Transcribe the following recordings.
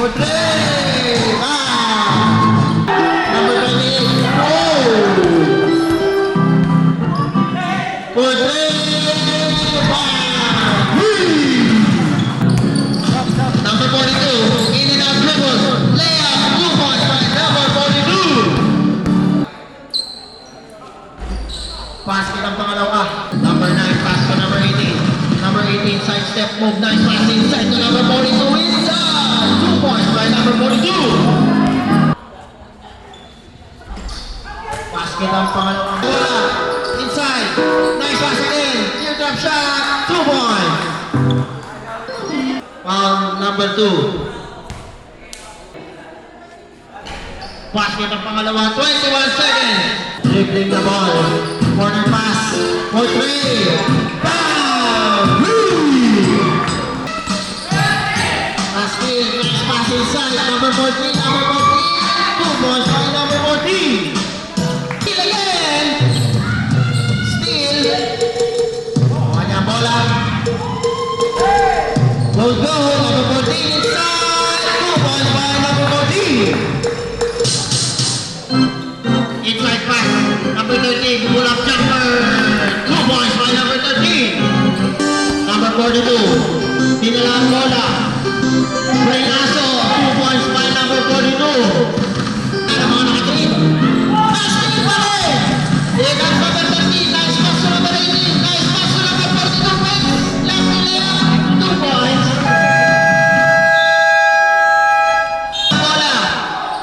for 3. Number 28. For 3. Number 42. In and out dribble. Layup. 2 points by number 42. Basket ang pangalawa. Number 9 pass to number 18. Number 18 side step move. Nice pass inside to number 42. Inside. 2 points by number 42. Basket ang pangalawa. Inside. Nice pass again. Teardrop shot. 2 points. Foul number 2. Basket ang pangalawa. 21 seconds. Dribbling the ball. Corner pass for 3. Foul! Basket. Nice pass inside. Number 14. Number 14. 2 points by number 14. Steal again. Steal. Kanya bola. Go, go. Number 14 inside. 2 points by number 14. Inside pass. Number 13. Pull up jumper. 2 points by number 13. Number 42. Tinalang bola. Brain Aso. 2 points by number 42. Ano mga nakatrip? Basket pa rin. Here comes number 13. Nice pass to number 18. Nice pass to number 42. Left layup. 2 points. Bola.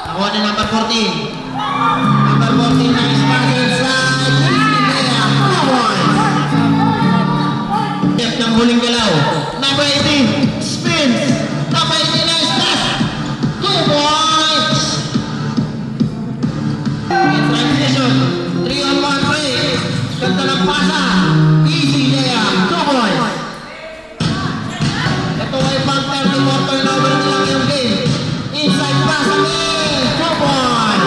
Nakuha ni number 14. Number 14, nice pass inside. Layup. 2 points. Step ng huling galaw. Number 18, spins. Number 18, nice pass. 2 points. In transition, 3-on-1 break. Ganda ng pasa. Easy layup. 2 points. Ito ay pang 34 turnover nilang yung game. Inside pass again. 2 points.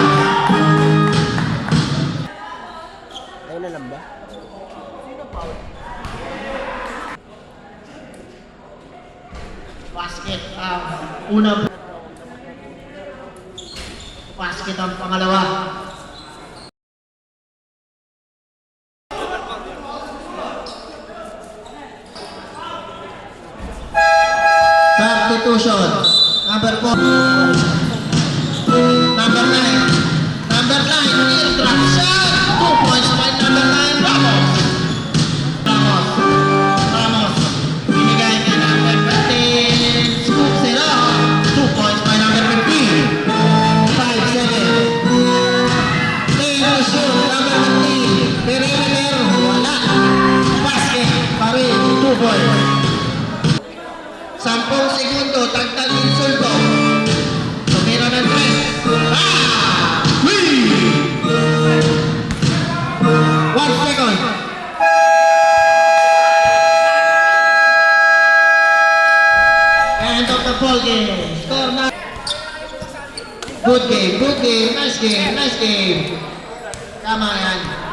Ayun na lang ba? Basket ang unang. Basket ang pangalawa. Substitution. Number 4. Number 9. Number 9. Teardrop shot. 2 points by number 9. Ramos. Ramos. Binigay kay number 15. Scoop sila. 2 points by number 15. 5 seconds. Play to shoot. Number 15. Perimeter. Wala. Basket. Parin. 2 points. 10 segundo. Tagtag insulto. Tumira ng 3. Ball game. Score na. Good game, nice game. Tama yan.